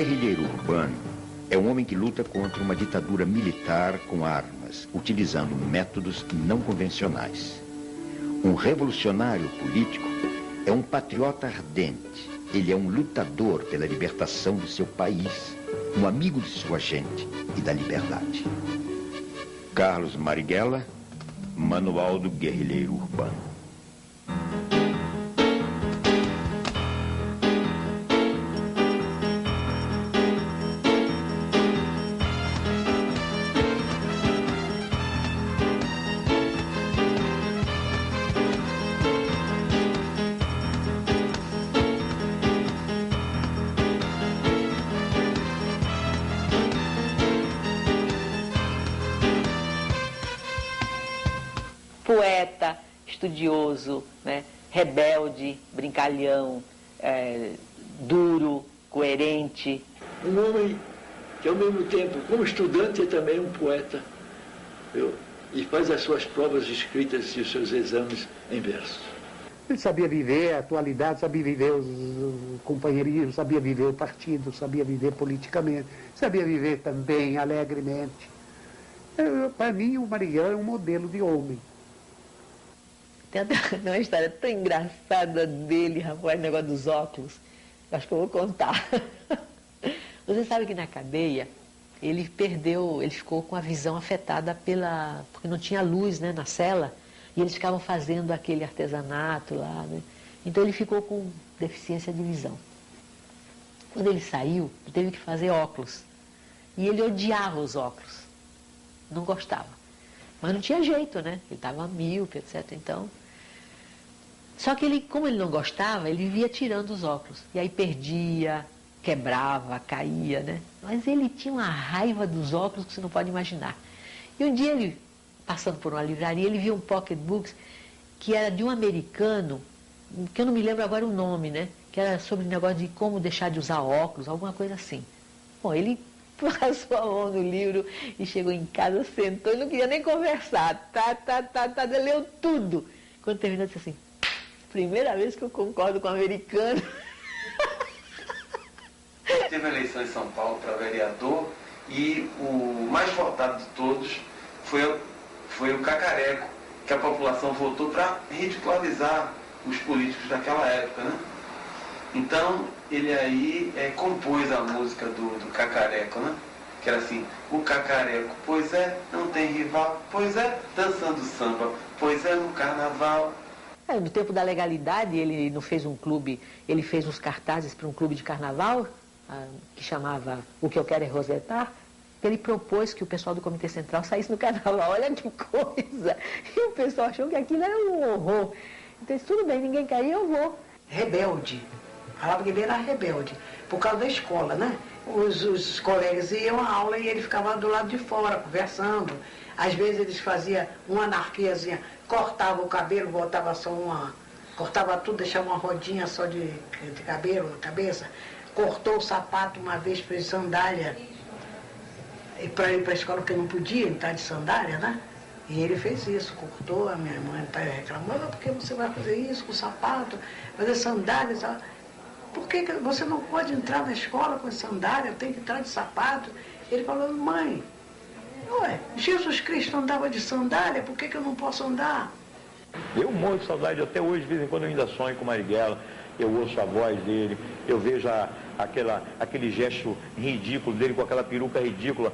guerrilheiro urbano é um homem que luta contra uma ditadura militar com armas, utilizando métodos não convencionais. Um revolucionário político é um patriota ardente. Ele é um lutador pela libertação do seu país, um amigo de sua gente e da liberdade. Carlos Marighella, Manual do Guerrilheiro Urbano. Poeta, estudioso, né? Rebelde, brincalhão, duro, coerente. Um homem que, ao mesmo tempo, como estudante, é também um poeta, viu? E faz as suas provas escritas e os seus exames em verso. Ele sabia viver a atualidade, sabia viver os companheirismos, sabia viver o partido, sabia viver politicamente, sabia viver também alegremente. Para mim, o Marighella é um modelo de homem. Tem até uma história tão engraçada dele, rapaz, o negócio dos óculos. Acho que eu vou contar. Você sabe que na cadeia, ele ficou com a visão afetada porque não tinha luz, né, na cela, e eles ficavam fazendo aquele artesanato lá, né? Então ele ficou com deficiência de visão. Quando ele saiu, ele teve que fazer óculos. E ele odiava os óculos. Não gostava. Mas não tinha jeito, né? Ele estava míope, etc. Então... Só que ele, como ele não gostava, ele vivia tirando os óculos. E aí perdia, quebrava, caía, né? Mas ele tinha uma raiva dos óculos que você não pode imaginar. E um dia ele, passando por uma livraria, ele viu um pocketbook que era de um americano, que eu não me lembro agora o nome, né? Que era sobre o negócio de como deixar de usar óculos, alguma coisa assim. Bom, ele passou a mão no livro e chegou em casa, sentou e não queria nem conversar. Leu tudo. Quando terminou, disse assim: primeira vez que eu concordo com o americano. Teve a eleição em São Paulo para vereador e o mais votado de todos foi o Cacareco, que a população votou para ridicularizar os políticos daquela época, né? Então, ele aí compôs a música do Cacareco, né? Que era assim: o Cacareco, pois é, não tem rival, pois é, dançando samba, pois é, no carnaval. No tempo da legalidade, ele não fez um clube, ele fez uns cartazes para um clube de carnaval, que chamava O Que Eu Quero É Rosetar. Ele propôs que o pessoal do Comitê Central saísse no carnaval. Olha que coisa! E o pessoal achou que aquilo era um horror. Então, disse: tudo bem, ninguém quer ir, eu vou. Rebelde. Falava que ele era rebelde, por causa da escola, né? Os colegas iam à aula e ele ficava do lado de fora, conversando. Às vezes eles faziam uma anarquiazinha, cortava o cabelo, botava só cortava tudo, deixava uma rodinha só de cabelo na cabeça. Cortou o sapato uma vez, fez sandália, para ir para a escola, porque não podia entrar de sandália, né? E ele fez isso, cortou. A minha mãe reclamou: por que você vai fazer isso com o sapato, fazer sandália? Por que você não pode entrar na escola com sandália, tem que entrar de sapato? Ele falou: mãe, ué, Jesus Cristo andava de sandália, por que eu não posso andar? Eu morro de saudade até hoje, de vez em quando eu ainda sonho com o Marighella, eu ouço a voz dele, eu vejo aquele gesto ridículo dele com aquela peruca ridícula,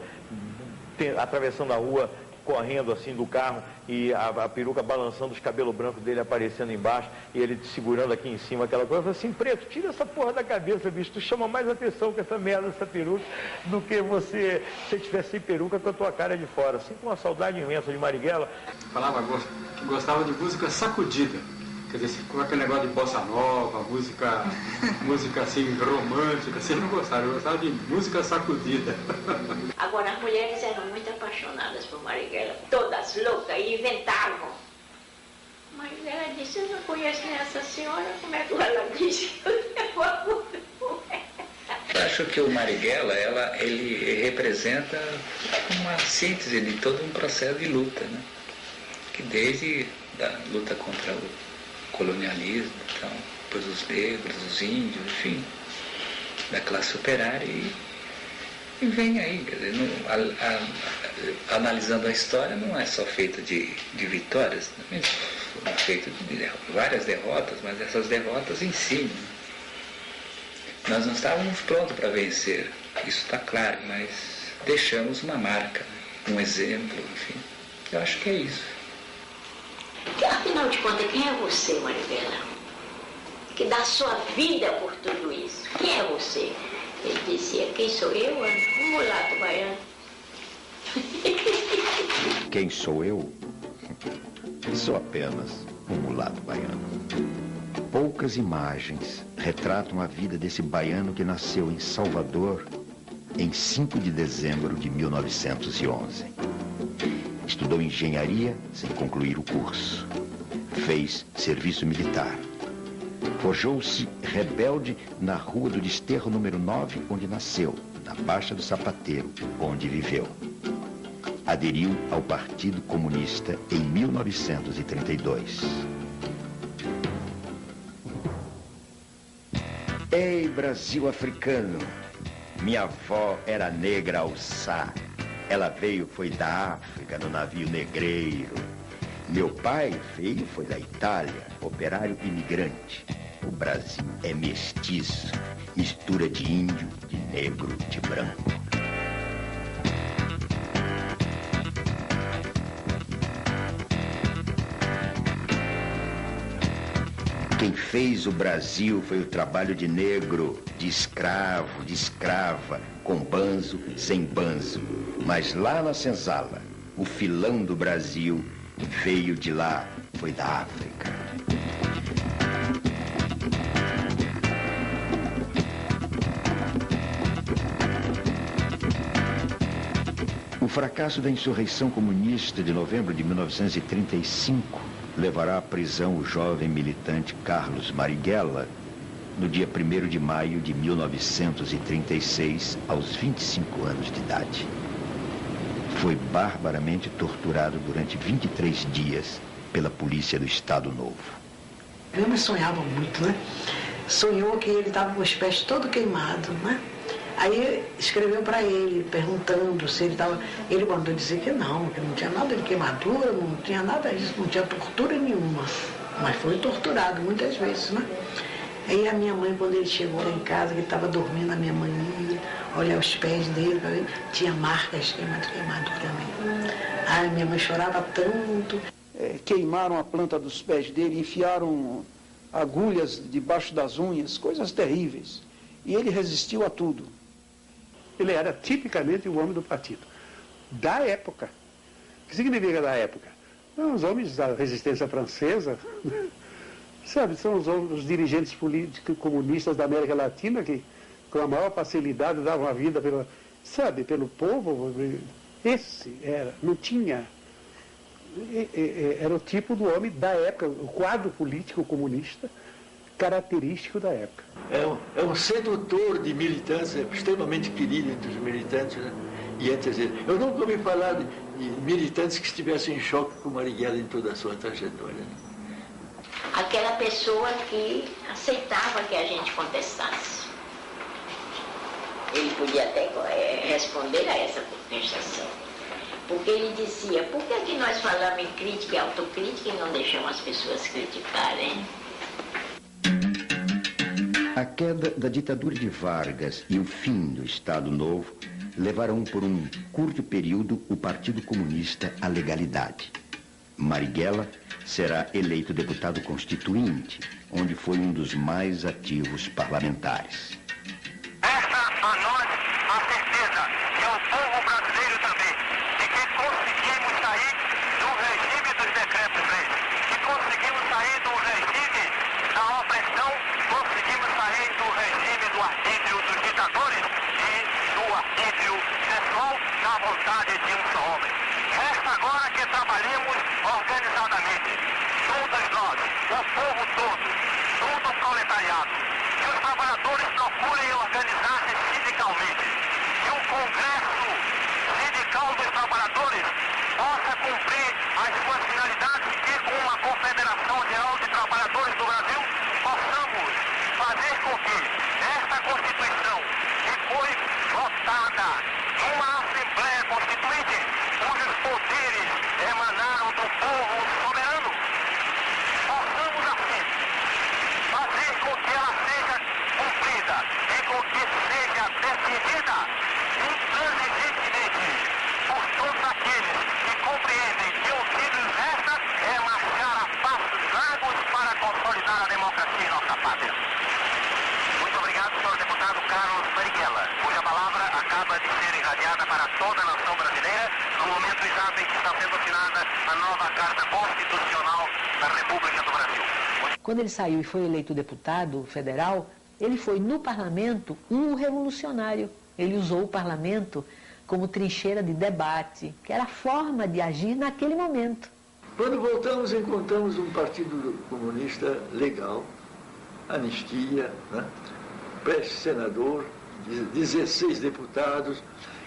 atravessando a rua, correndo assim do carro e a peruca balançando, os cabelos brancos dele aparecendo embaixo e ele segurando aqui em cima aquela coisa. Eu falei assim: preto, tira essa porra da cabeça, bicho, tu chama mais atenção com essa merda dessa peruca do que você, se tivesse sem peruca com a tua cara de fora. Assim, com uma saudade imensa de Marighella. Falava que gostava de música sacudida, quer dizer, com aquele negócio de bossa nova, música assim romântica, assim, eu não gostava, eu gostava de música sacudida. Agora, as mulheres eram muito apaixonadas por Marighella, todas loucas, e inventavam. Marighella disse: eu não conheço essa senhora, como é que ela disse? Eu acho que o Marighella, ele representa uma síntese de todo um processo de luta, né? Que desde a luta contra o colonialismo, então, depois os negros, os índios, enfim. da classe operária e vem aí. Quer dizer, analisando a história, não é só feita de vitórias, também foi feita de várias derrotas, mas essas derrotas ensinam. Nós não estávamos prontos para vencer, isso está claro, mas deixamos uma marca, um exemplo, enfim. Eu acho que é isso. Afinal de contas, quem é você, Marighella? Que dá sua vida por tudo isso. Quem é você? Ele dizia, quem sou eu? Um mulato baiano. Quem sou eu? Sou apenas um mulato baiano. Poucas imagens retratam a vida desse baiano que nasceu em Salvador em 5 de dezembro de 1911. Estudou engenharia sem concluir o curso. Fez serviço militar. Forjou-se rebelde na Rua do Desterro, número 9, onde nasceu, na Baixa do Sapateiro, onde viveu. Aderiu ao Partido Comunista em 1932. Ei, Brasil africano, minha avó era negra alçá. Ela foi da África, no navio negreiro. Meu pai foi da Itália, operário imigrante. O Brasil é mestiço, mistura de índio, de negro, de branco. Quem fez o Brasil foi o trabalho de negro, de escravo, de escrava, com banzo, sem banzo. Mas lá na senzala, o filão do Brasil veio de lá, foi da África. O fracasso da insurreição comunista de novembro de 1935 levará à prisão o jovem militante Carlos Marighella no dia 1º de maio de 1936, aos 25 anos de idade. Foi barbaramente torturado durante 23 dias pela polícia do Estado Novo. Meu me sonhava muito, né? Sonhou que ele estava com os pés todo queimado, né? Aí escreveu para ele, perguntando se ele estava... Ele mandou dizer que não tinha nada de queimadura, não tinha nada disso, não tinha tortura nenhuma. Mas foi torturado muitas vezes, né? Aí a minha mãe, quando ele chegou lá em casa, que ele estava dormindo, a minha mãe ia olhar os pés dele, pra ver, tinha marcas de queimadura também. Ai, minha mãe chorava tanto. Queimaram a planta dos pés dele, enfiaram agulhas debaixo das unhas, coisas terríveis. E ele resistiu a tudo. Ele era tipicamente o homem do partido. Da época. O que significa da época? Os homens da resistência francesa, sabe, são os dirigentes políticos comunistas da América Latina que, com a maior facilidade, davam a vida pelo povo. Esse era, não tinha... Era o tipo do homem da época, o quadro político comunista característico da época. É um sedutor de militantes, extremamente querido entre os militantes, né? E eu nunca ouvi falar de militantes que estivessem em choque com Marighella em toda a sua trajetória. Né? Aquela pessoa que aceitava que a gente contestasse. Ele podia até responder a essa contestação. Porque ele dizia, por que nós falamos em crítica e autocrítica e não deixamos as pessoas criticarem? A queda da ditadura de Vargas e o fim do Estado Novo levaram por um curto período o Partido Comunista à legalidade. Marighella será eleito deputado constituinte, onde foi um dos mais ativos parlamentares. Essa a nós a certeza, e ao povo brasileiro também, de que conseguimos sair do regime dos decretos-leis, que conseguimos sair do regime da opressão, conseguimos sair do regime do arbítrio dos ditadores e do arbítrio pessoal da vontade de um só homem. Resta agora que trabalhemos organizadamente, todos nós, o povo todo, todo o proletariado, que os trabalhadores procurem organizar-se sindicalmente, que o Congresso Sindical dos Trabalhadores possa cumprir as suas finalidades e com uma Confederação Geral de Trabalhadores do Brasil possamos fazer com que esta Constituição formada uma Assembleia Constituinte cujos poderes emanaram do povo soberano. Possamos, assim, fazer com que ela seja cumprida e com que seja decidida intransigentemente por todos aqueles que compreendem que o que nos resta é marchar a passos largos para consolidar a democracia em nossa pátria. Muito obrigado, senhor deputado Carlos Marighella, cuja palavra acaba de ser irradiada para toda a nação brasileira no momento exato em que está sendo assinada a nova Carta Constitucional da República do Brasil. Quando ele saiu e foi eleito deputado federal, ele foi no parlamento um revolucionário. Ele usou o parlamento como trincheira de debate, que era a forma de agir naquele momento. Quando voltamos, encontramos um partido comunista legal, anistia, né? Pré-senador, 16 deputados,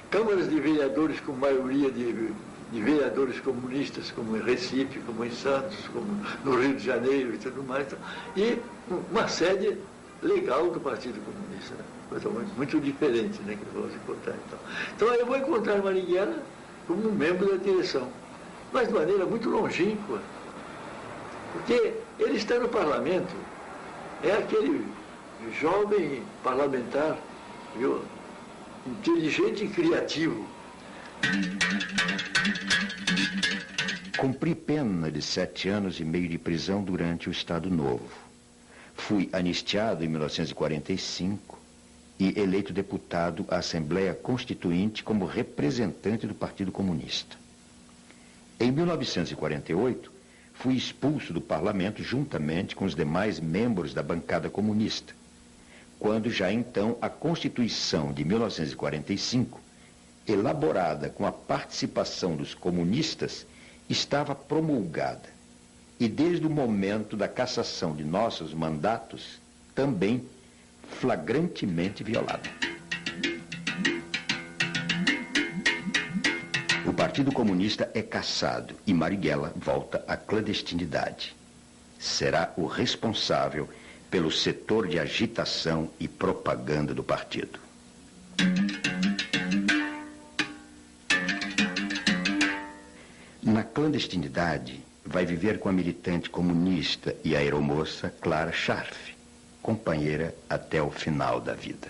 câmaras de vereadores com maioria de vereadores comunistas, como em Recife, como em Santos, como no Rio de Janeiro e tudo mais, e uma sede legal do Partido Comunista, né? Coisa muito diferente, né, que vamos encontrar. Então eu vou encontrar Marighella como um membro da direção, mas de maneira muito longínqua, porque ele está no parlamento, é aquele jovem parlamentar, viu, inteligente e criativo. Cumpri pena de 7 anos e meio de prisão durante o Estado Novo. Fui anistiado em 1945 e eleito deputado à Assembleia Constituinte como representante do Partido Comunista. Em 1948, fui expulso do parlamento juntamente com os demais membros da bancada comunista, quando já então a Constituição de 1945, elaborada com a participação dos comunistas, estava promulgada e desde o momento da cassação de nossos mandatos, também flagrantemente violada. O Partido Comunista é cassado e Marighella volta à clandestinidade. Será o responsável pelo setor de agitação e propaganda do partido. Na clandestinidade, vai viver com a militante comunista e aeromoça Clara Scharf, companheira até o final da vida.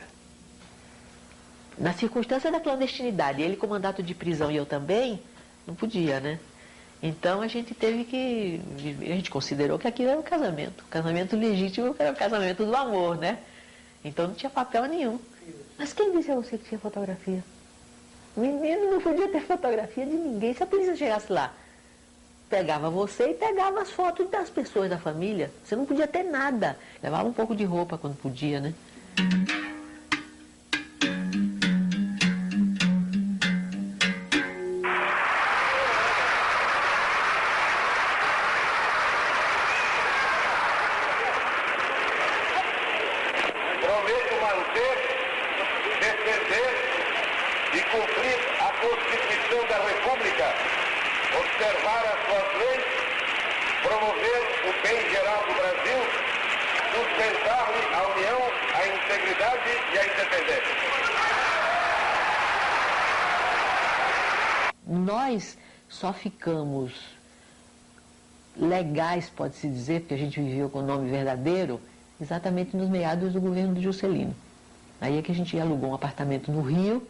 Na circunstância da clandestinidade, ele com mandato de prisão e eu também, não podia, né? Então a gente teve que... A gente considerou que aquilo era um casamento. O casamento legítimo era o casamento do amor, né? Então não tinha papel nenhum. Mas quem disse a você que tinha fotografia? O menino não podia ter fotografia de ninguém. Se a polícia chegasse lá, pegava você e pegava as fotos das pessoas da família. Você não podia ter nada. Levava um pouco de roupa quando podia, né? Prometo manter, defender e cumprir a Constituição da República, observar as suas leis, promover o bem geral do Brasil, sustentar-lhe a união, a integridade e a independência. Nós só ficamos legais, pode-se dizer, porque a gente viveu com o nome verdadeiro, exatamente nos meados do governo de Juscelino. Aí é que a gente alugou um apartamento no Rio,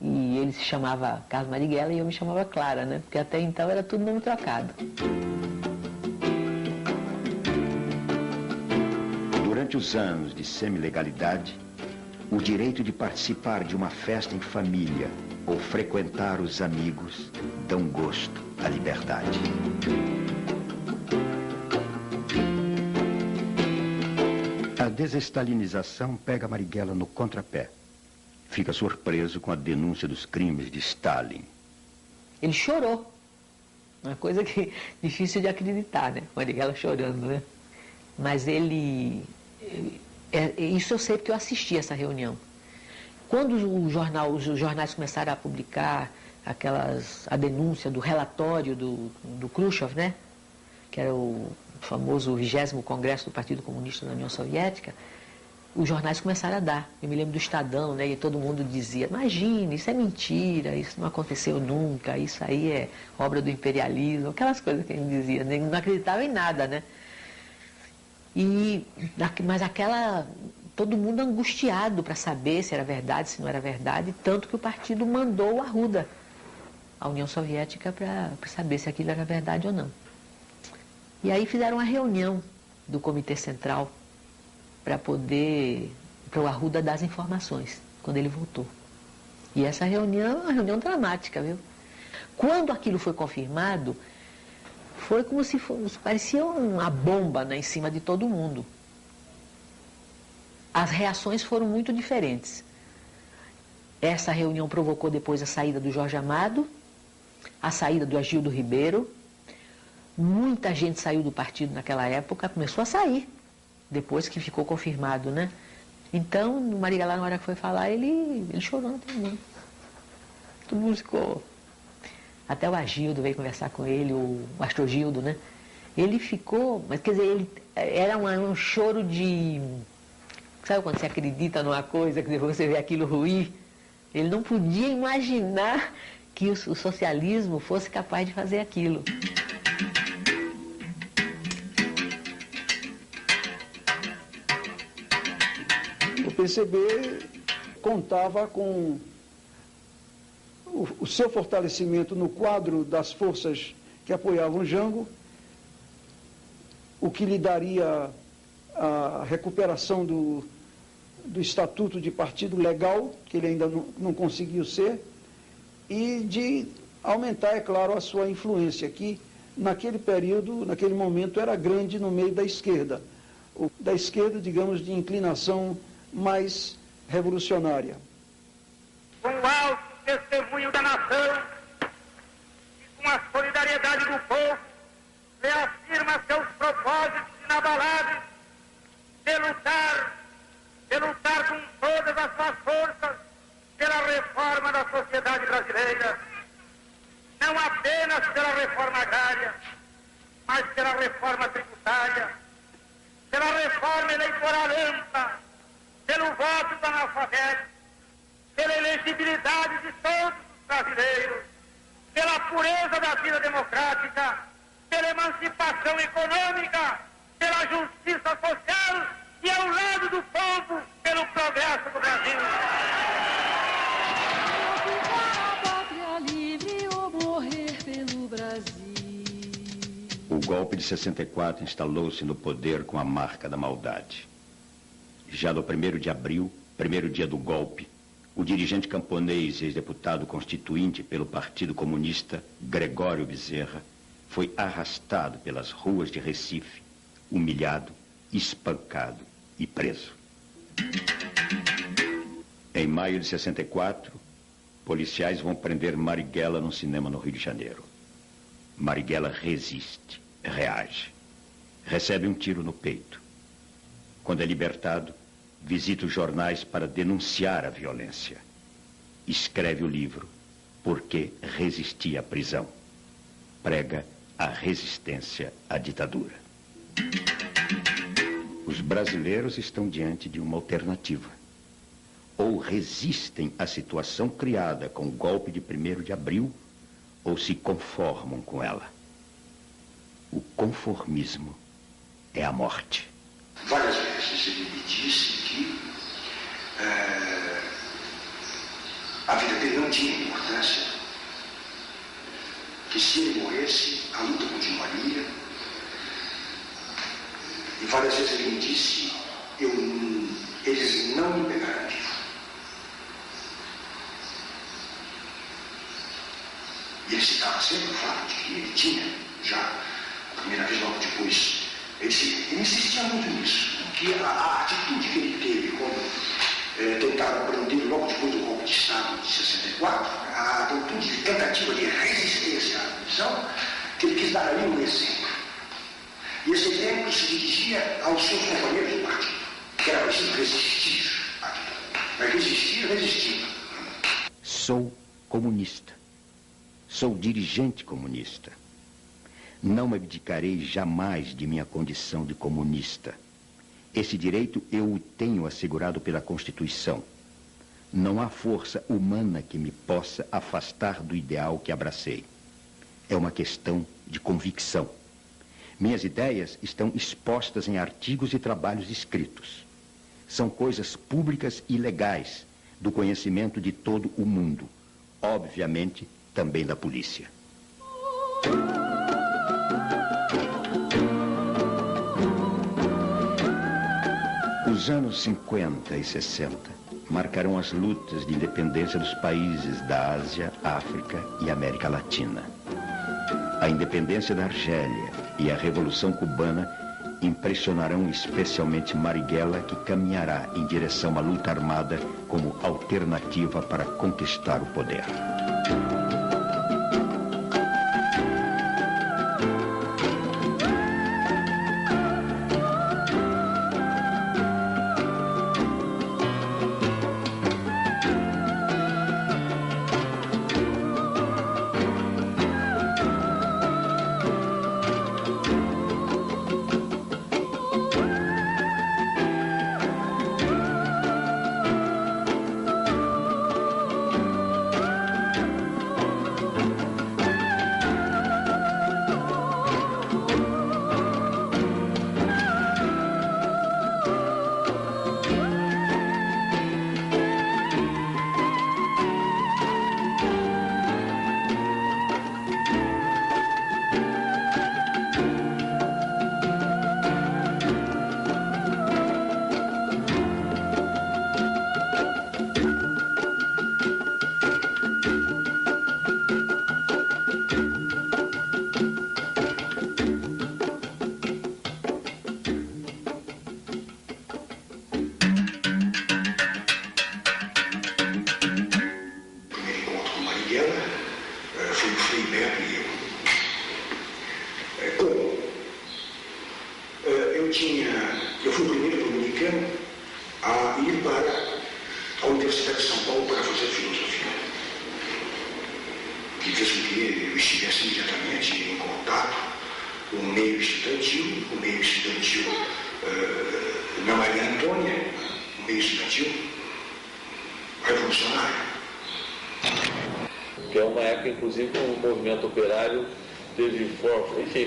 e ele se chamava Carlos Marighella e eu me chamava Clara, né? Porque até então era tudo nome trocado. Durante os anos de semi-legalidade, o direito de participar de uma festa em família ou frequentar os amigos dão gosto à liberdade. A desestalinização pega Marighella no contrapé. Fica surpreso com a denúncia dos crimes de Stalin. Ele chorou. Uma coisa que difícil de acreditar, né? Marighella chorando, né? Mas ele... Isso eu sei porque eu assisti essa reunião. Quando os jornais começaram a publicar a denúncia do relatório do Khrushchev, né? Que era o famoso 20º Congresso do Partido Comunista da União Soviética, os jornais começaram a dar. Eu me lembro do Estadão, né, e todo mundo dizia, imagine, isso é mentira, isso não aconteceu nunca, isso aí é obra do imperialismo, aquelas coisas que ele dizia, não acreditava em nada, né? Mas todo mundo angustiado para saber se era verdade, se não era verdade, tanto que o partido mandou o Arruda à União Soviética para saber se aquilo era verdade ou não. E aí fizeram uma reunião do Comitê Central para o Arruda dar as informações, quando ele voltou. E essa reunião é uma reunião dramática, viu? Quando aquilo foi confirmado, foi como se fosse, parecia uma bomba, né, em cima de todo mundo. As reações foram muito diferentes. Essa reunião provocou depois a saída do Jorge Amado, a saída do Agildo Ribeiro. Muita gente saiu do partido naquela época, começou a sair, depois que ficou confirmado, né? Então, o Marighella, na hora que foi falar, ele chorou, todo mundo ficou... Até o Agildo veio conversar com ele, o Astrogildo, né? Ele ficou, mas quer dizer, era um choro de... Sabe quando você acredita numa coisa, que depois você vê aquilo ruir? Ele não podia imaginar que o socialismo fosse capaz de fazer aquilo. O PCB contava com o seu fortalecimento no quadro das forças que apoiavam Jango, o que lhe daria a recuperação do estatuto de partido legal, que ele ainda não conseguiu ser, e de aumentar, é claro, a sua influência, que naquele período, naquele momento, era grande no meio da esquerda. Da esquerda, digamos, de inclinação mais revolucionária. Com o alto testemunho da nação e com a solidariedade do povo, reafirma seus propósitos inabaláveis de lutar com todas as suas forças pela reforma da sociedade brasileira, não apenas pela reforma agrária, mas pela reforma tributária, pela reforma eleitoral ampla, pelo voto do analfabeto, pela elegibilidade de todos os brasileiros, pela pureza da vida democrática, pela emancipação econômica, pela justiça social e ao lado do povo, pelo progresso do Brasil. O golpe de 64 instalou-se no poder com a marca da maldade. Já no 1º de abril, primeiro dia do golpe, o dirigente camponês e ex-deputado constituinte pelo Partido Comunista, Gregório Bezerra, foi arrastado pelas ruas de Recife, humilhado, espancado e preso. Em maio de 64, policiais vão prender Marighella num cinema no Rio de Janeiro. Marighella resiste, reage. Recebe um tiro no peito. Quando é libertado, visita os jornais para denunciar a violência. Escreve o livro Por que Resisti à Prisão. Prega a resistência à ditadura. Os brasileiros estão diante de uma alternativa. Ou resistem à situação criada com o golpe de 1º de abril, ou se conformam com ela. O conformismo é a morte. Várias vezes ele me disse que a vida dele não tinha importância, que se ele morresse, a luta continuaria. E várias vezes ele me disse, eles não me pegarão vivo. E ele citava sempre o fato de que ele tinha, já a primeira vez, logo depois, ele insistia muito nisso, que a atitude que ele teve quando tentaram prendê-lo logo depois do golpe de Estado de 64, a atitude de tentativa de resistência à prisão, que ele quis dar ali um exemplo. E esse exemplo se dirigia aos seus companheiros do partido, que era preciso resistir à ditadura. Mas resistir. Sou comunista. Sou dirigente comunista. Não me abdicarei jamais de minha condição de comunista. Esse direito eu o tenho assegurado pela Constituição. Não há força humana que me possa afastar do ideal que abracei. É uma questão de convicção. Minhas ideias estão expostas em artigos e trabalhos escritos. São coisas públicas e legais, do conhecimento de todo o mundo, obviamente também da polícia. Os anos 50 e 60 marcarão as lutas de independência dos países da Ásia, África e América Latina. A independência da Argélia e a Revolução Cubana impressionarão especialmente Marighella, que caminhará em direção à luta armada como alternativa para conquistar o poder. Eu fui o primeiro dominicano a ir para a Universidade de São Paulo para fazer filosofia. Que fez com que eu estivesse imediatamente em contato com o meio estudantil, na Maria Antônia, o meio estudantil revolucionário. Que é uma época, inclusive, que o movimento operário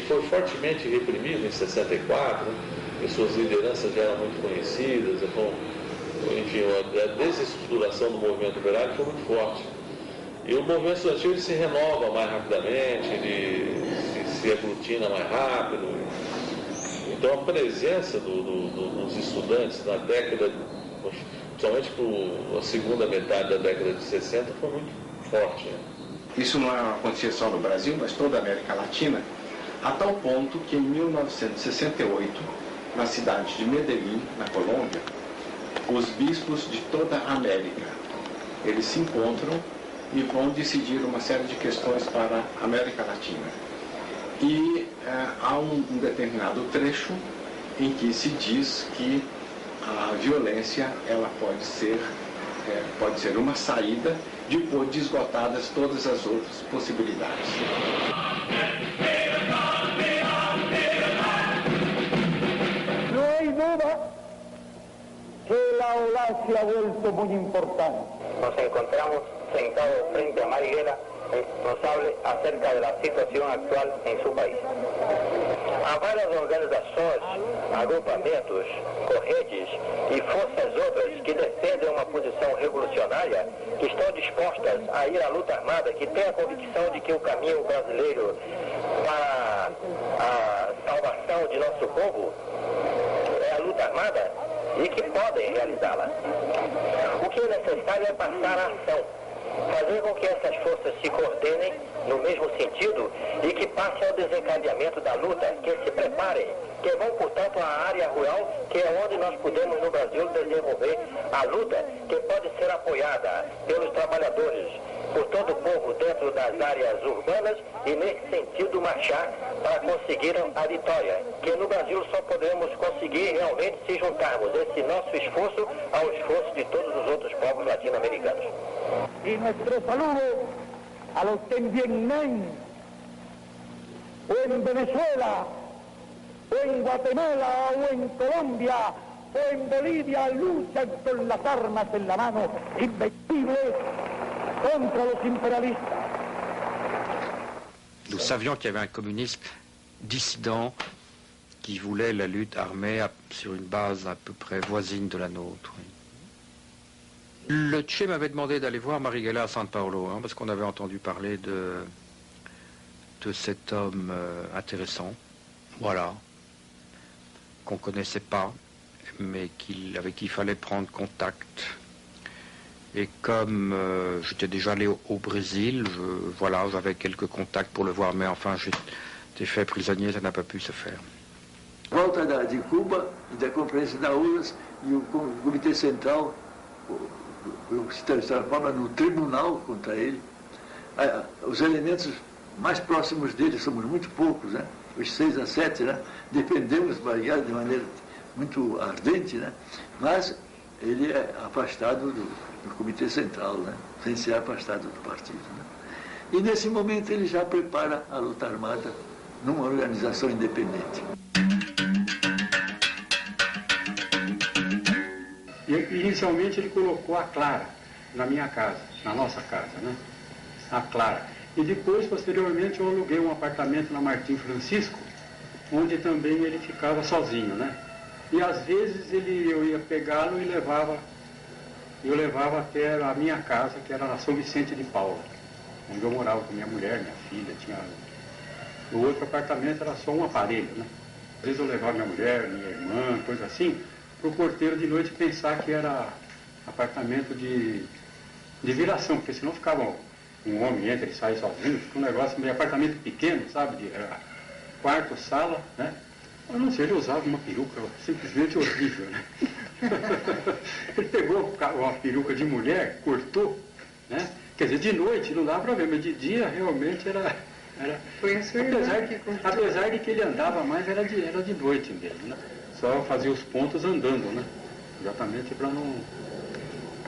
foi fortemente reprimido em 64, né? E suas lideranças já eram muito conhecidas, enfim, a desestruturação do movimento operário foi muito forte. E o movimento estudantil ele se renova mais rapidamente, ele se aglutina mais rápido. Então a presença dos estudantes na década, principalmente a segunda metade da década de 60, foi muito forte. Né? Isso não acontecia só no Brasil, mas toda a América Latina, a tal ponto que em 1968, na cidade de Medellín, na Colômbia, os bispos de toda a América, eles se encontram e vão decidir uma série de questões para a América Latina. E há um determinado trecho em que se diz que a violência ela pode ser uma saída depois de esgotadas todas as outras possibilidades. No hay duda que la ola se ha vuelto muy importante. Nos encontramos sentados frente a Marighella, nos hable acerca de la situação atual em seu país. Há várias organizações, agrupamentos, correntes e forças outras que defendem uma posição revolucionária, que estão dispostas a ir à luta armada, que têm a convicção de que o caminho brasileiro para a salvação de nosso povo é a luta armada e que podem realizá-la. O que é necessário é passar a ação. Fazer com que essas forças se coordenem no mesmo sentido e que passem ao desencadeamento da luta, que se preparem, que vão, portanto, à área rural, que é onde nós podemos, no Brasil, desenvolver a luta, que pode ser apoiada pelos trabalhadores, por todo o povo dentro das áreas urbanas e, nesse sentido, marchar para conseguir a vitória, que no Brasil só podemos conseguir realmente se juntarmos esse nosso esforço ao esforço de todos os outros povos latino-americanos. Y nuestro saludo a los que en Vietnam, o en Venezuela, o en Guatemala, o en Colombia, en Bolivia luchan con las armas en la mano, invencibles contra los imperialistas. Nous savions qu'il y avait un communiste dissident qui voulait la lutte armée sur une base à peu près voisine de la nôtre. Le Che m'avait demandé d'aller voir Marighella à San Paolo, parce qu'on avait entendu parler de cet homme intéressant, voilà, qu'on ne connaissait pas, mais avec qui il fallait prendre contact. Et comme j'étais déjà allé au Brésil, voilà, j'avais quelques contacts pour le voir, mais enfin j'étais fait prisonnier, ça n'a pas pu se faire. Volta de Cuba e da Conferência da URSS e o Comitê Central se transforma no tribunal contra ele. Os elementos mais próximos dele somos muito poucos, né? Os 6 a 7, né? Defendemos Marighella de maneira muito ardente, né? Mas ele é afastado do Comitê Central, né? Sem ser afastado do partido, né? E nesse momento ele já prepara a luta armada numa organização independente. E inicialmente ele colocou a Clara na minha casa, na nossa casa, né? A Clara. E depois, posteriormente, eu aluguei um apartamento na Martim Francisco, onde também ele ficava sozinho, né? E às vezes eu ia pegá-lo e eu levava até a minha casa, que era na São Vicente de Paula, onde eu morava com minha mulher, minha filha. O outro apartamento era só um aparelho, né? Às vezes eu levava minha mulher, minha irmã, coisa assim, para o porteiro de noite pensar que era apartamento de viração, porque senão ficava um homem entra e sai sozinho, fica um negócio meio apartamento pequeno, sabe? Era quarto, sala, né? A não ser ele usava uma peruca simplesmente horrível, né? Ele pegou uma peruca de mulher, cortou, né? Quer dizer, de noite não dá para ver, mas de dia realmente era Foi a sua apesar de que ele andava mais, era de noite mesmo, né? Só fazia os pontos andando, né? Exatamente para não...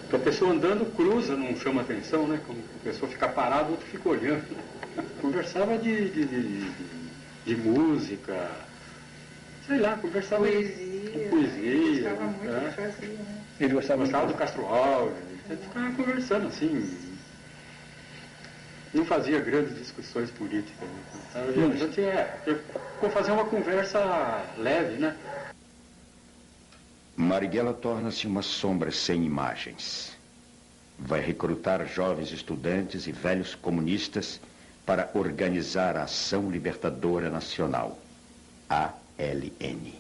Porque a pessoa andando cruza, não chama atenção, né? Como a pessoa fica parada, o outro fica olhando. Conversava de música, sei lá, conversava de poesia. Gostava muito de fazer, né? Ele gostava do Castro Alves, ele ficava conversando assim. Não fazia grandes discussões políticas. Né? A gente vou fazer uma conversa leve, né? Marighella torna-se uma sombra sem imagens. Vai recrutar jovens estudantes e velhos comunistas para organizar a Ação Libertadora Nacional, ALN.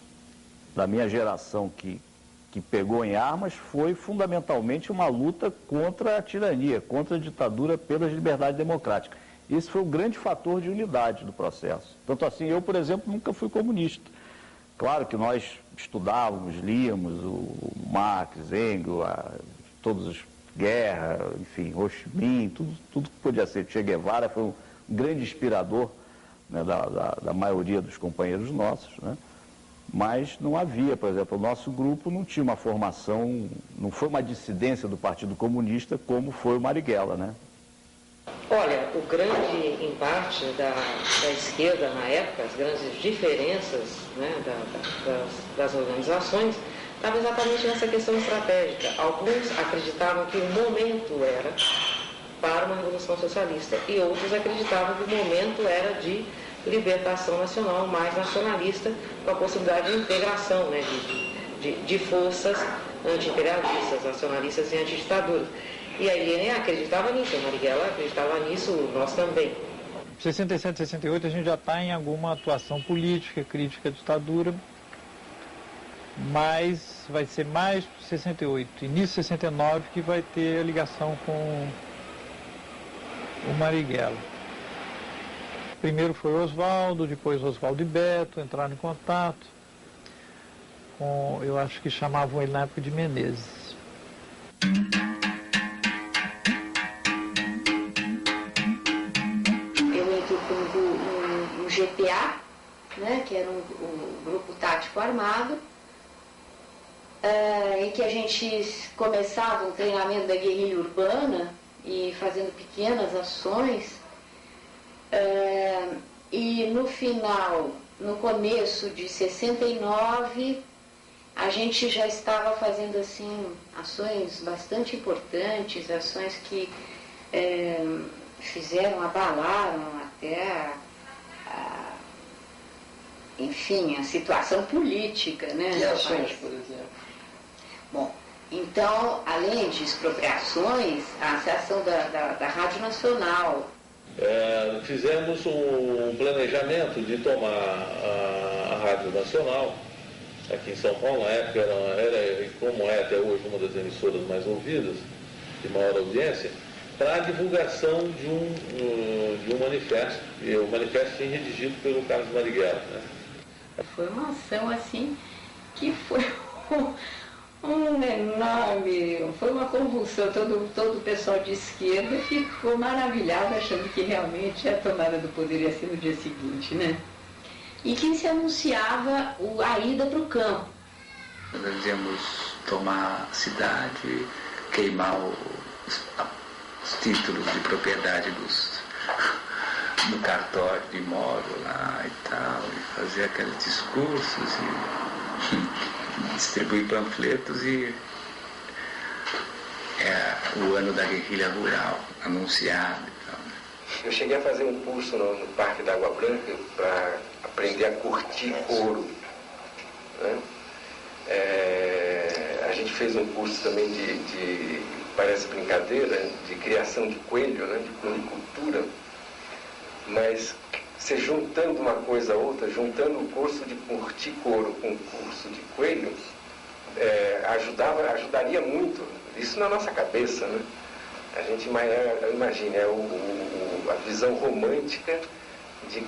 Da minha geração que pegou em armas foi fundamentalmente uma luta contra a tirania, contra a ditadura pelas liberdades democráticas. Esse foi o grande fator de unidade do processo. Tanto assim, eu, por exemplo, nunca fui comunista. Claro que nós estudávamos, líamos o Marx, Engels, todas as guerras, enfim, Ho Chi Minh, tudo que podia ser. Che Guevara foi um grande inspirador, né, da maioria dos companheiros nossos, né? Mas não havia, por exemplo, o nosso grupo não tinha uma formação, não foi uma dissidência do Partido Comunista como foi o Marighella, né? Olha, o grande embate da esquerda na época, as grandes diferenças, né, das organizações, estava exatamente nessa questão estratégica. Alguns acreditavam que o momento era para uma revolução socialista e outros acreditavam que o momento era de libertação nacional, mais nacionalista, com a possibilidade de integração, né, de forças anti-imperialistas, nacionalistas e anti-ditaduras. E a ILN acreditava nisso, a Marighella acreditava nisso, nós também. 67, 68 a gente já está em alguma atuação política, crítica à ditadura, mas vai ser mais 68, início de 69 que vai ter a ligação com o Marighella. Primeiro foi o Oswaldo, depois Oswaldo e Beto entraram em contato com, eu acho que chamavam ele na época de Menezes. Eu entrei no GPA, né, que era um grupo tático armado, em que a gente começava um treinamento da guerrilha urbana e fazendo pequenas ações. E no final, no começo de 69, a gente já estava fazendo assim ações bastante importantes, ações que abalaram até enfim, a situação política, né? Que ações, por exemplo? Bom, então, além de expropriações, a Associação da Rádio Nacional. Fizemos um planejamento de tomar a Rádio Nacional, aqui em São Paulo. Na época era, como é até hoje, uma das emissoras mais ouvidas, de maior audiência, para a divulgação de um manifesto, e o manifesto foi redigido pelo Carlos Marighella, né? Foi uma ação assim que foi um enorme, foi uma convulsão. Todo o pessoal de esquerda ficou maravilhado, achando que realmente a tomada do poder ia ser no dia seguinte, né? E que se anunciava a ida para o campo. Nós devemos tomar a cidade, queimar os títulos de propriedade no cartório de imóvel lá e tal, e fazer aqueles discursos e distribuir panfletos, e o ano da guerrilha rural anunciado e tal. Eu cheguei a fazer um curso no Parque da Água Branca para aprender a curtir couro, né? A gente fez um curso também de parece brincadeira, de criação de coelho, né? De coelhicultura, mas você juntando uma coisa a outra, juntando o curso de curtir couro com o curso de coelho, ajudaria muito. Isso na nossa cabeça, né? A gente imagina, a visão romântica de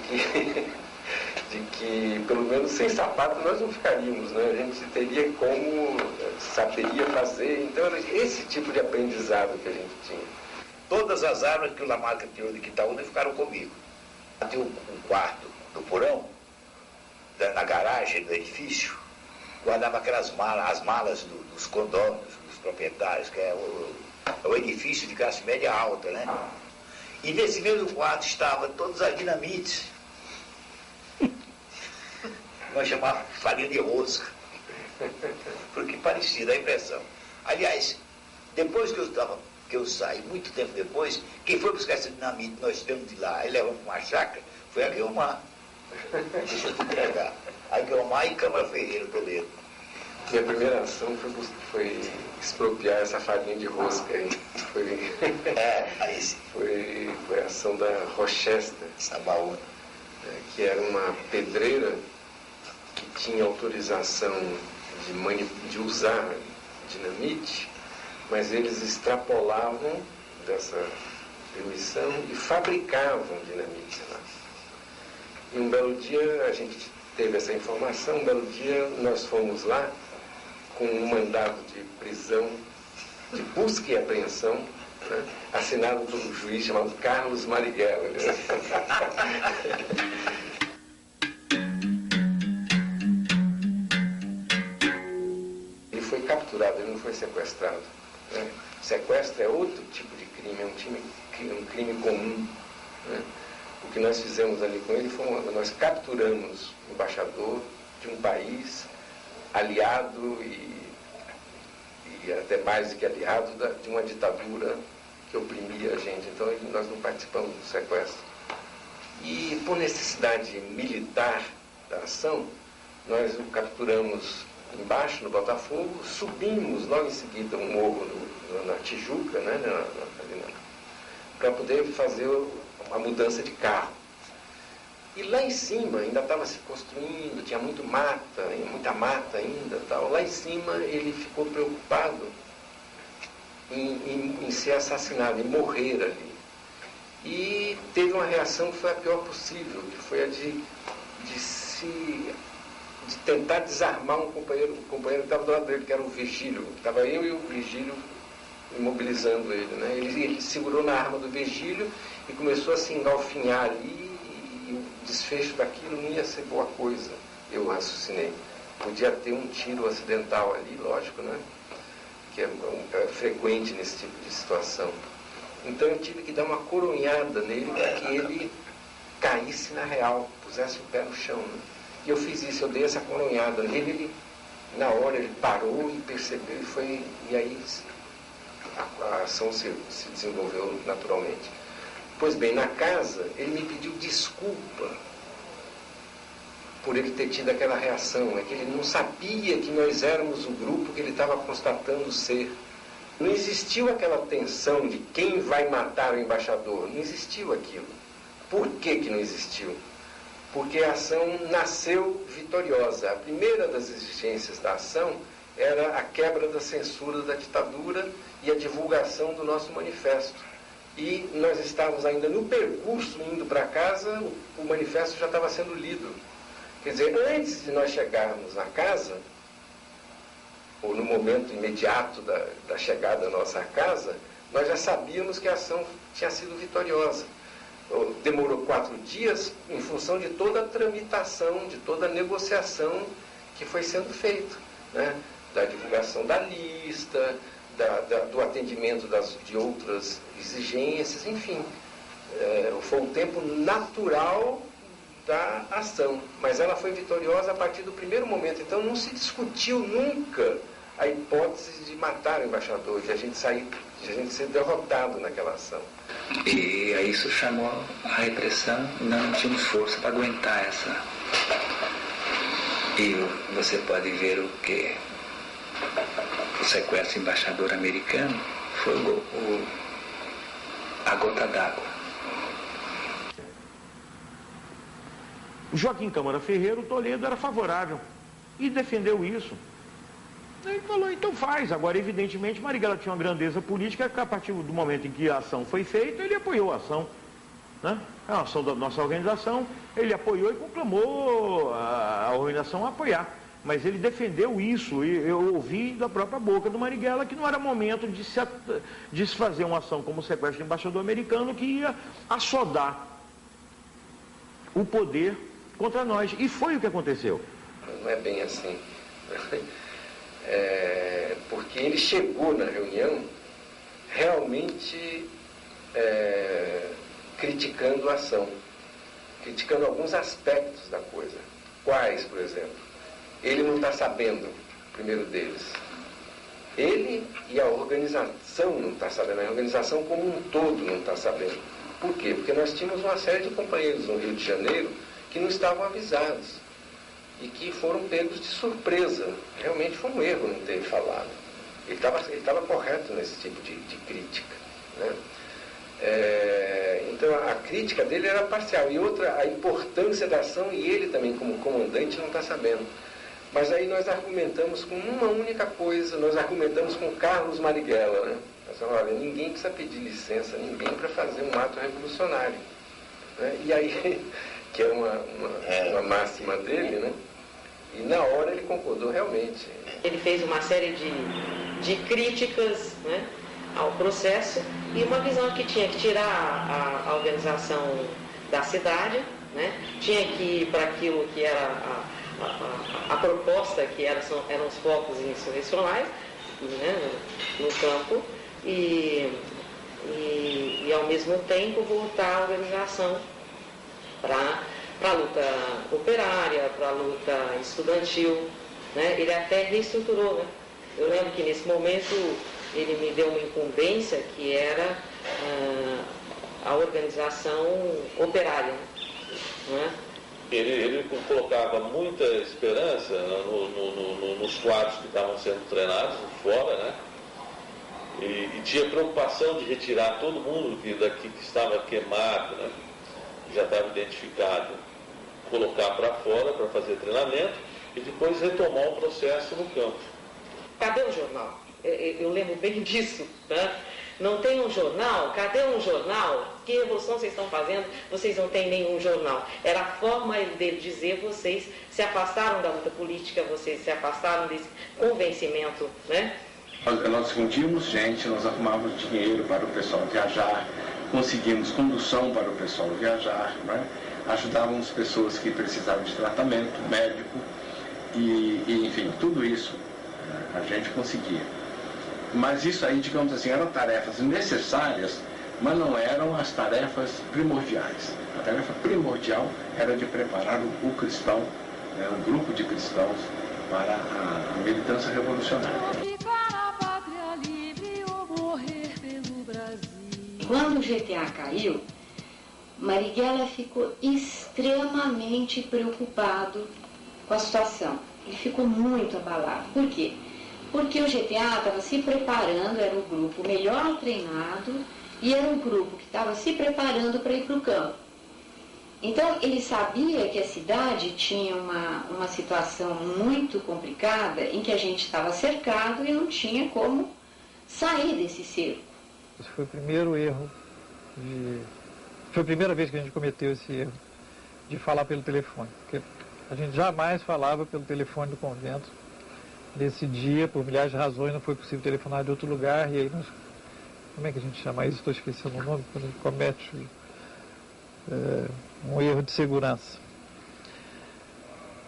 que pelo menos sem sapato nós não ficaríamos, né? A gente teria saberia fazer. Então era esse tipo de aprendizado que a gente tinha. Todas as armas que o Lamarca tirou de Quitaúna ficaram comigo. Tinha um quarto do porão, na garagem do edifício, guardava aquelas malas, as malas dos condôminos, dos proprietários, que é o edifício de classe média alta, né? E nesse mesmo quarto estavam todas as dinamites. Nós chamávamos farinha de rosca, porque parecia, dá a impressão. Aliás, depois que eu saí, muito tempo depois, quem foi buscar essa dinamite, nós tivemos de lá, aí levamos para uma chácara, foi a Guilmar. Deixa eu te entregar. A Guilmar e Câmara Ferreira, Toledo. Minha primeira ação foi expropriar essa farinha de rosca aí. Foi a ação da Rochester, Sabaúna, que era uma pedreira que tinha autorização de usar dinamite, mas eles extrapolavam dessa permissão e fabricavam dinamite lá. E um belo dia a gente teve essa informação, um belo dia nós fomos lá com um mandado de prisão, de busca e apreensão, né, assinado por um juiz chamado Carlos Marighella. Ele foi capturado, ele não foi sequestrado, né? Sequestro é outro tipo de crime, é um crime comum, né? O que nós fizemos ali com ele foi nós capturamos o embaixador de um país aliado e até mais do que aliado de uma ditadura que oprimia a gente. Então nós não participamos do sequestro. E por necessidade militar da ação, nós o capturamos embaixo, no Botafogo, subimos logo em seguida um morro na Tijuca, né, para poder fazer a mudança de carro. E lá em cima ainda estava se construindo, tinha muita mata ainda, tal. Lá em cima ele ficou preocupado em ser assassinado, em morrer ali. E teve uma reação que foi a pior possível, que foi a de tentar desarmar um companheiro que estava do lado dele, que era o Virgílio. Estava eu e o Virgílio imobilizando ele, né? Ele segurou na arma do Virgílio e começou a se engalfinhar ali, e o desfecho daquilo não ia ser boa coisa, eu raciocinei. Podia ter um tiro acidental ali, lógico, né? Que é frequente nesse tipo de situação. Então eu tive que dar uma coronhada nele para que ele caísse na real, pusesse o pé no chão, né? E eu fiz isso, eu dei essa coronhada nele, ele Na hora ele parou e percebeu e aí a ação se desenvolveu naturalmente. Pois bem, na casa ele me pediu desculpa por ele ter tido aquela reação. É que ele não sabia que nós éramos o grupo que ele estava constatando ser. Não existiu aquela tensão de quem vai matar o embaixador. Não existiu aquilo. Por que não existiu? Porque a ação nasceu vitoriosa. A primeira das exigências da ação era a quebra da censura da ditadura e a divulgação do nosso manifesto. E nós estávamos ainda no percurso indo para casa, o manifesto já estava sendo lido. Quer dizer, antes de nós chegarmos na casa, ou no momento imediato da chegada da nossa casa, nós já sabíamos que a ação tinha sido vitoriosa. Demorou 4 dias em função de toda a tramitação, de toda a negociação que foi sendo feita, né? Da divulgação da lista, do atendimento de outras exigências, enfim. Foi um tempo natural da ação, mas ela foi vitoriosa a partir do primeiro momento. Então não se discutiu nunca a hipótese de matar o embaixador, de a gente ser derrotado naquela ação. E aí isso chamou a repressão, não tínhamos força para aguentar essa. E você pode ver o que o sequestro do embaixador americano foi a gota d'água. Joaquim Câmara Ferreira, o Toledo, era favorável e defendeu isso. Ele falou, então faz. Agora, evidentemente, Marighella tinha uma grandeza política que a partir do momento em que a ação foi feita, ele apoiou a ação. Né? A ação da nossa organização, ele apoiou e conclamou a organização a apoiar. Mas ele defendeu isso, e eu ouvi da própria boca do Marighella que não era momento de se fazer uma ação como o sequestro do embaixador americano que ia assodar o poder contra nós. E foi o que aconteceu. Não é bem assim. Porque ele chegou na reunião realmente criticando a ação, criticando alguns aspectos da coisa. Quais, por exemplo? Ele não está sabendo, o primeiro deles. Ele e a organização não está sabendo, a organização como um todo não está sabendo. Por quê? Porque nós tínhamos uma série de companheiros no Rio de Janeiro que não estavam avisados e que foram pegos de surpresa. Realmente foi um erro não ter falado. Ele estava correto nesse tipo de crítica, né? Então a crítica dele era parcial. E outra, a importância da ação, e ele também como comandante não está sabendo. Mas aí nós argumentamos com uma única coisa, nós argumentamos com Carlos Marighella, né? Nós falamos, olha, ninguém precisa pedir licença, ninguém para fazer um ato revolucionário, né? E aí, que é uma máxima dele, né? E na hora ele concordou realmente. Ele fez uma série de críticas, né, ao processo e uma visão que tinha que tirar a organização da cidade, né? Tinha que ir para aquilo que era a proposta, que eram os focos insurrecionais, né, no campo, e ao mesmo tempo voltar a organização para a luta operária, para a luta estudantil, né? Ele até reestruturou, né? Eu lembro que nesse momento ele me deu uma incumbência que era a organização operária, né? Ele colocava muita esperança nos quadros que estavam sendo treinados fora, né? E tinha preocupação de retirar todo mundo daqui que estava queimado, né? Já estava identificado, colocar para fora para fazer treinamento e depois retomar o processo no campo. Cadê o jornal? Eu lembro bem disso, né? Não tem um jornal? Cadê um jornal? Que revolução vocês estão fazendo? Vocês não têm nenhum jornal. Era a forma dele dizer, vocês se afastaram da luta política, vocês se afastaram desse convencimento, né? Nós fundimos gente, nós arrumávamos dinheiro para o pessoal viajar, conseguimos condução para o pessoal viajar, né? Ajudávamos pessoas que precisavam de tratamento médico e enfim, tudo isso a gente conseguia. Mas isso aí, digamos assim, eram tarefas necessárias, mas não eram as tarefas primordiais. A tarefa primordial era de preparar o cristão, né, um grupo de cristãos, para a militância revolucionária. Quando o GTA caiu, Marighella ficou extremamente preocupado com a situação. Ele ficou muito abalado. Por quê? Porque o GTA estava se preparando, era o grupo melhor treinado e era um grupo que estava se preparando para ir para o campo. Então, ele sabia que a cidade tinha uma situação muito complicada em que a gente estava cercado e não tinha como sair desse cerco. Esse foi o primeiro erro, foi a primeira vez que a gente cometeu esse erro de falar pelo telefone, porque a gente jamais falava pelo telefone do convento. Nesse dia, por milhares de razões, não foi possível telefonar de outro lugar, e aí nós, como é que a gente chama isso? Estou esquecendo o nome, quando a gente comete um erro de segurança.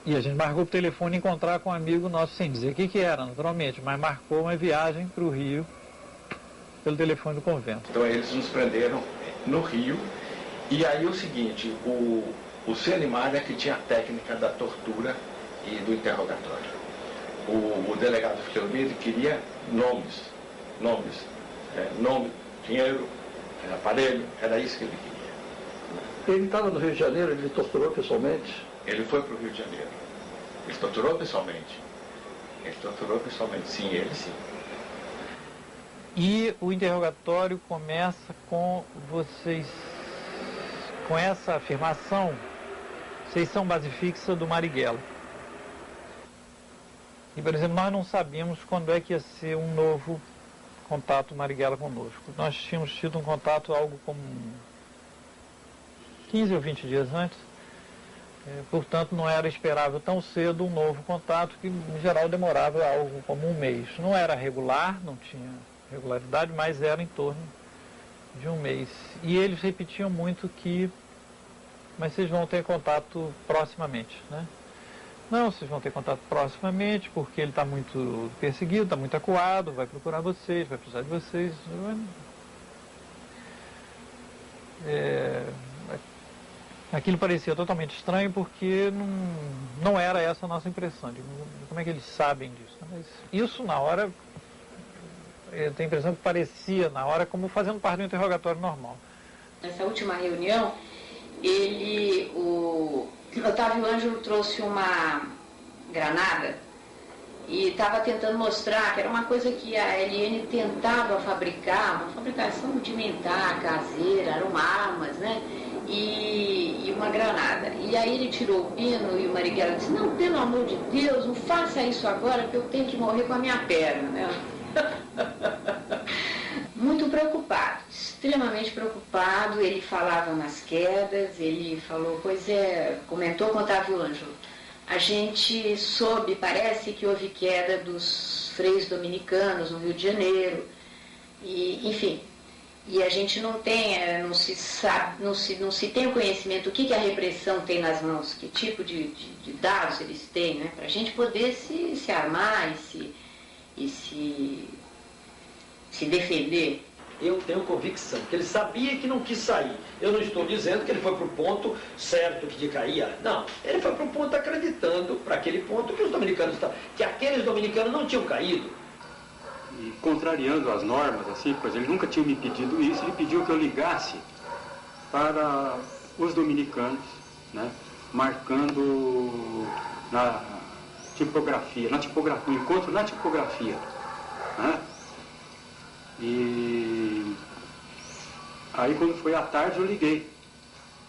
E a gente marcou o telefone encontrar com um amigo nosso, sem dizer o que era, naturalmente, mas marcou uma viagem para o Rio pelo telefone do convento. Então eles nos prenderam no Rio, e aí o seguinte, o Selimária que tinha a técnica da tortura e do interrogatório. O delegado Fleury queria nomes, nome, dinheiro, aparelho, era isso que ele queria. Ele estava no Rio de Janeiro, ele torturou pessoalmente? Ele foi para o Rio de Janeiro. Ele torturou pessoalmente. Sim, ele sim. E o interrogatório começa com vocês, com essa afirmação, vocês são base fixa do Marighella. E, por exemplo, nós não sabíamos quando é que ia ser um novo contato Marighella conosco. Nós tínhamos tido um contato algo como 15 ou 20 dias antes, portanto não era esperável tão cedo um novo contato, que em geral demorava algo como um mês. Não era regular, não tinha regularidade, mas era em torno de um mês. E eles repetiam muito que, mas vocês vão ter contato proximamente, né? Não, vocês vão ter contato proximamente, porque ele está muito perseguido, está muito acuado, vai procurar vocês, vai precisar de vocês. Aquilo parecia totalmente estranho, porque não era essa a nossa impressão. Como é que eles sabem disso? Mas isso, na hora, eu tenho a impressão que parecia, na hora, como fazendo parte do interrogatório normal. Nessa última reunião, o Otávio Ângelo trouxe uma granada e estava tentando mostrar que era uma coisa que a LN tentava fabricar, uma fabricação rudimentar, caseira, eram armas, né? E uma granada. E aí ele tirou o pino e o Marighella disse, não, pelo amor de Deus, não faça isso agora, que eu tenho que morrer com a minha perna, né? Muito preocupado, extremamente preocupado, ele falava nas quedas, ele falou, comentou com Otávio Ângelo. A gente soube, parece que houve queda dos freios dominicanos no Rio de Janeiro, e, enfim, e a gente não tem, não se sabe, não se tem o conhecimento do que a repressão tem nas mãos, que tipo de dados eles têm, né, para a gente poder se armar e se defender. Eu tenho convicção que ele sabia que não quis sair. Eu não estou dizendo que ele foi para o ponto certo que caía. Não, ele foi para o ponto acreditando, para aquele ponto que os dominicanos estavam, que aqueles dominicanos não tinham caído. E contrariando as normas, assim, pois ele nunca tinha me pedido isso, ele pediu que eu ligasse para os dominicanos, né, marcando na tipografia, no encontro na tipografia, né? E aí quando foi à tarde eu liguei,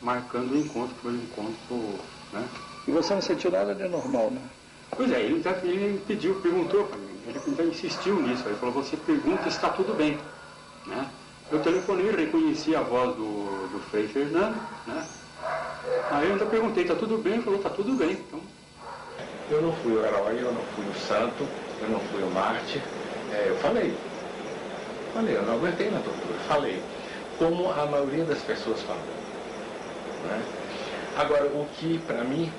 marcando o encontro, foi um encontro, né? E você não sentiu nada de anormal, né? Pois é, ele perguntou para mim, ele então insistiu nisso, ele falou, você pergunta se está tudo bem, né? Eu telefonei, reconheci a voz do Frei Fernando, né? Aí eu ainda perguntei, está tudo bem? Ele falou, está tudo bem. Então... Eu não fui o herói, eu não fui o santo, eu não fui o mártir, eu falei, eu não aguentei na tortura, falei, como a maioria das pessoas falam, né? Agora, o que para mim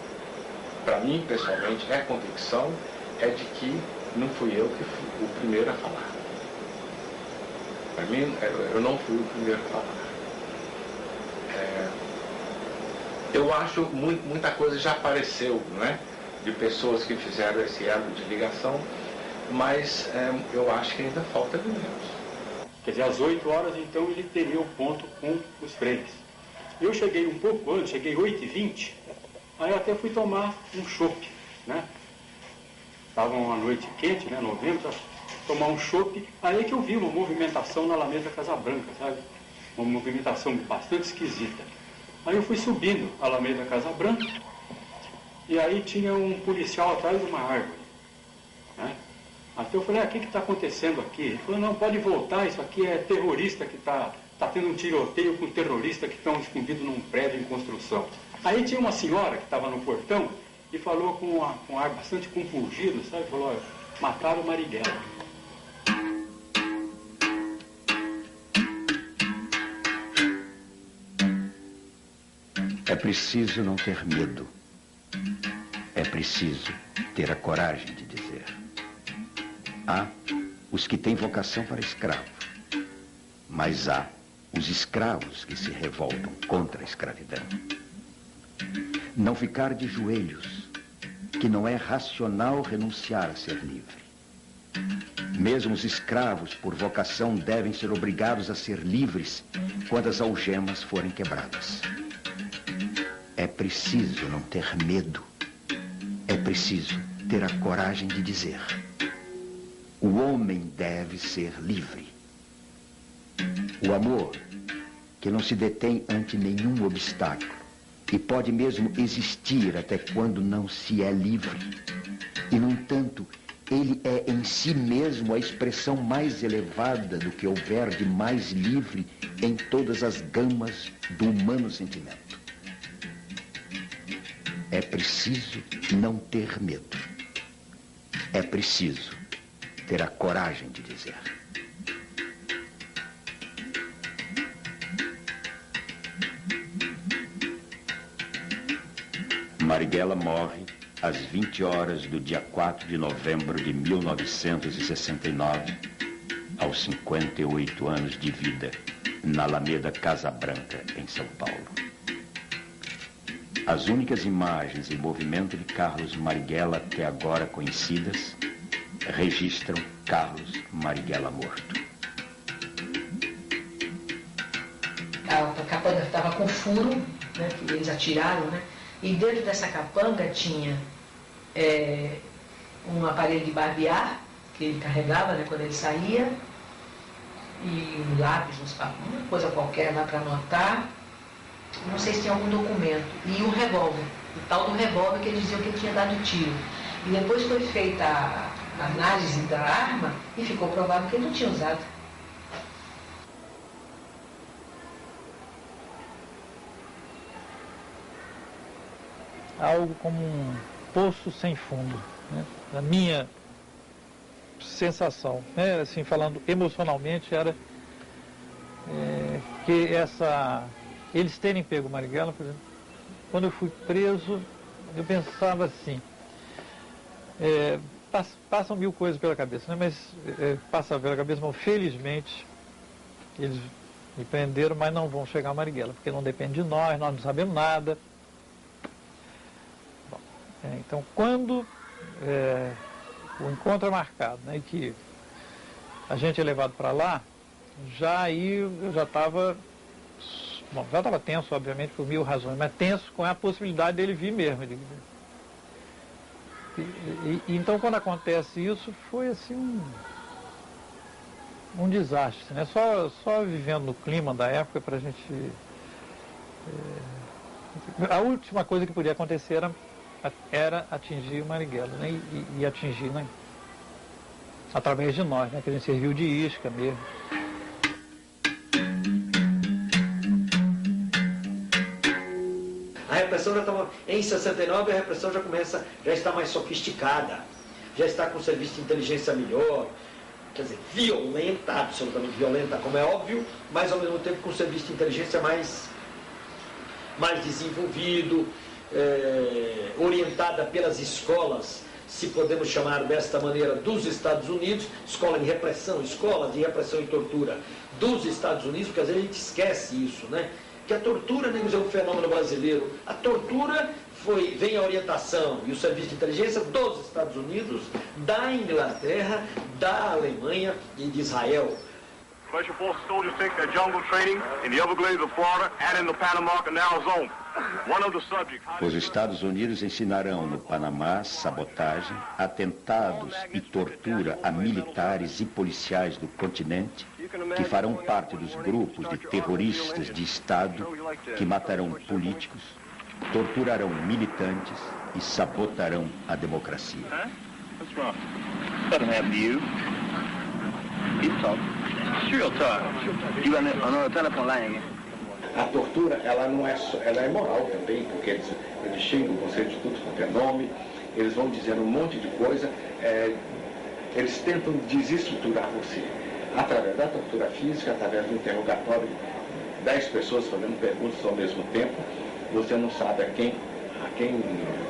pessoalmente é convicção, é de que não fui eu que fui o primeiro a falar. Para mim, eu não fui o primeiro a falar. Eu acho muita coisa já apareceu, não é? de pessoas que fizeram esse elo de ligação, mas eu acho que ainda falta elementos. Quer dizer, às 8 horas, então, ele teria o ponto com os fregues. Eu cheguei um pouco antes, cheguei 8h20, aí eu até fui tomar um chopp, né? Estava uma noite quente, né, novembro, tomar um chopp, aí que eu vi uma movimentação na Alameda Casa Branca, sabe? Uma movimentação bastante esquisita. Aí eu fui subindo a Alameda Casa Branca, e aí tinha um policial atrás de uma árvore, né? Até eu falei, o que está acontecendo aqui? Ele falou, não, pode voltar, isso aqui é terrorista que está tendo um tiroteio com terroristas que estão escondidos num prédio em construção. Aí tinha uma senhora que estava no portão e falou com um ar bastante compungido, sabe? Falou, olha, mataram o Marighella. É preciso não ter medo. É preciso ter a coragem de dizer. Há os que têm vocação para escravo, mas há os escravos que se revoltam contra a escravidão. Não ficar de joelhos, que não é racional renunciar a ser livre. Mesmo os escravos, por vocação, devem ser obrigados a ser livres quando as algemas forem quebradas. É preciso não ter medo. É preciso ter a coragem de dizer. O homem deve ser livre. O amor, que não se detém ante nenhum obstáculo e pode mesmo existir até quando não se é livre. E, no entanto, ele é em si mesmo a expressão mais elevada do que houver de mais livre em todas as gamas do humano sentimento. É preciso não ter medo. É preciso ter a coragem de dizer. Marighella morre às 20 horas do dia 4 de novembro de 1969, aos 58 anos de vida, na Alameda Casa Branca, em São Paulo. As únicas imagens e movimento de Carlos Marighella até agora conhecidas registram Carlos Marighella morto. A capanga estava com furo, né, que eles atiraram, né? E dentro dessa capanga tinha um aparelho de barbear, que ele carregava, né, quando ele saía, e um lápis, uma coisa qualquer lá para anotar. Não sei se tinha algum documento. E um revólver, o tal do revólver que eles diziam que ele tinha dado tiro. E depois foi feita a análise da arma e ficou provado que ele não tinha usado. Algo como um poço sem fundo, né? A minha sensação, né? Assim, falando emocionalmente, era que eles terem pego Marighella, por exemplo, quando eu fui preso, eu pensava assim, passam mil coisas pela cabeça, né? Mas passa pela cabeça, mas felizmente eles me prenderam, mas não vão chegar a Marighella, porque não depende de nós não sabemos nada. Então, quando o encontro é marcado, né, e que a gente é levado para lá, eu já estava tenso, obviamente, por mil razões, mas tenso com a possibilidade dele vir mesmo. Então, quando acontece isso, foi assim um desastre, né? Só vivendo no clima da época para a gente... a última coisa que podia acontecer era atingir o Marighella, né? E atingir, né? Através de nós, né? Que a gente serviu de isca mesmo. A repressão já estava, em 69, a repressão já está mais sofisticada, já está com o serviço de inteligência melhor, quer dizer, violenta, absolutamente violenta, como é óbvio, mas ao mesmo tempo com o serviço de inteligência mais desenvolvido, orientada pelas escolas, se podemos chamar desta maneira, dos Estados Unidos, escolas de repressão e tortura dos Estados Unidos, porque às vezes a gente esquece isso, né? Que a tortura nem é um fenômeno brasileiro. A tortura vem a orientação e o serviço de inteligência dos Estados Unidos, da Inglaterra, da Alemanha e de Israel. Special Forces soldiers take their jungle training in the Everglades of Florida and in the Panama Canal Zone. One of the subjects... Os Estados Unidos ensinarão no Panamá sabotagem, atentados e tortura a militares e policiais do continente que farão parte dos grupos de terroristas de Estado que matarão políticos, torturarão militantes e sabotarão a democracia. What's wrong? Doesn't have you. You talk. Sure talk. You on the telephone line. A tortura, ela não é só, ela é moral também, porque eles xingam você de tudo quanto é nome, eles vão dizendo um monte de coisa, eles tentam desestruturar você. Através da tortura física, através do interrogatório, 10 pessoas fazendo perguntas ao mesmo tempo, você não sabe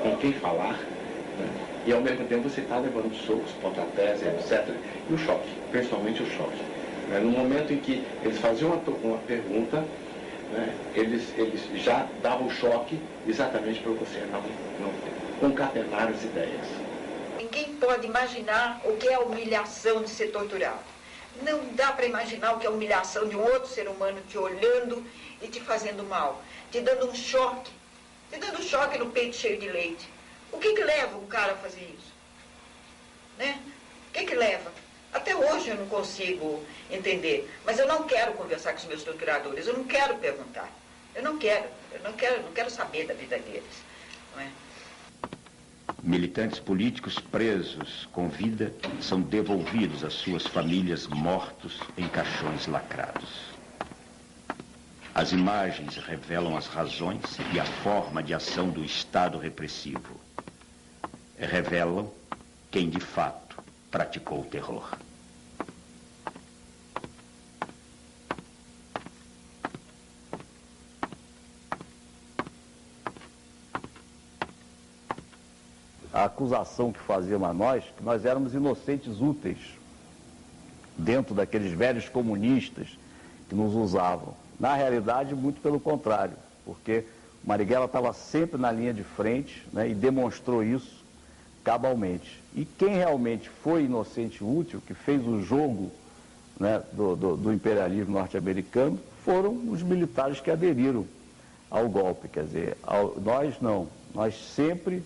com quem falar, né? E ao mesmo tempo você está levando socos, pontapés, etc. E o choque, principalmente o choque. No momento em que eles faziam uma pergunta, né, eles já davam o choque exatamente para você não concatenar as ideias. Ninguém pode imaginar o que é a humilhação de ser torturado. Não dá para imaginar o que é a humilhação de um outro ser humano te olhando e te fazendo mal, te dando um choque no peito cheio de leite. O que leva um cara a fazer isso? Né? O que leva? Até hoje eu não consigo entender, mas eu não quero conversar com os meus torturadores, eu não quero perguntar, eu não quero saber da vida deles. Não é? Militantes políticos presos com vida são devolvidos às suas famílias mortos em caixões lacrados. As imagens revelam as razões e a forma de ação do Estado repressivo. Revelam quem de fato praticou o terror. A acusação que faziam a nós, que nós éramos inocentes úteis, dentro daqueles velhos comunistas que nos usavam. Na realidade, muito pelo contrário, porque Marighella estava sempre na linha de frente, né, e demonstrou isso cabalmente. E quem realmente foi inocente útil, que fez o jogo, né, do imperialismo norte-americano, foram os militares que aderiram ao golpe. Quer dizer, nós não, nós sempre...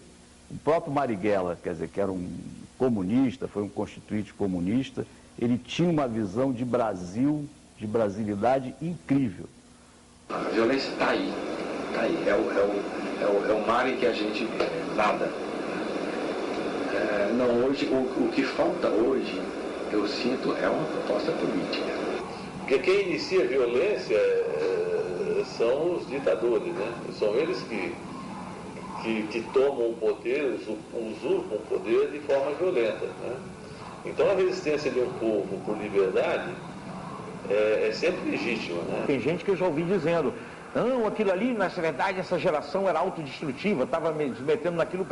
O próprio Marighella, quer dizer, que era um comunista, foi um constituinte comunista, ele tinha uma visão de Brasil, de brasilidade incrível. A violência está aí, é o mar em que a gente nada. Não, hoje, o que falta hoje, eu sinto, é uma proposta política. Porque quem inicia a violência são os ditadores, né? São eles que tomam o poder, usurpam o poder de forma violenta, né? Então a resistência de um povo por liberdade é sempre legítima, né? Tem gente que eu já ouvi dizendo, não, aquilo ali, na verdade, essa geração era autodestrutiva, estava me metendo naquilo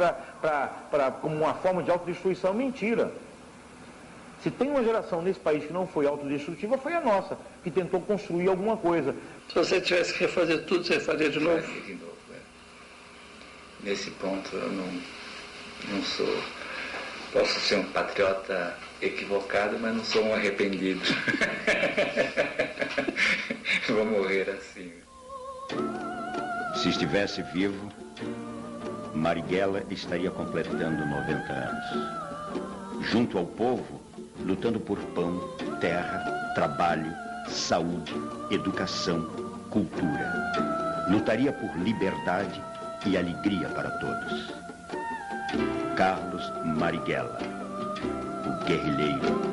como uma forma de autodestruição. Mentira. Se tem uma geração nesse país que não foi autodestrutiva, foi a nossa, que tentou construir alguma coisa. Se você tivesse que refazer tudo, você faria de novo? Nesse ponto eu não sou... Posso ser um patriota equivocado, mas não sou um arrependido. Vou morrer assim. Se estivesse vivo, Marighella estaria completando 90 anos. Junto ao povo, lutando por pão, terra, trabalho, saúde, educação, cultura. Lutaria por liberdade e alegria para todos. Carlos Marighella, o guerrilheiro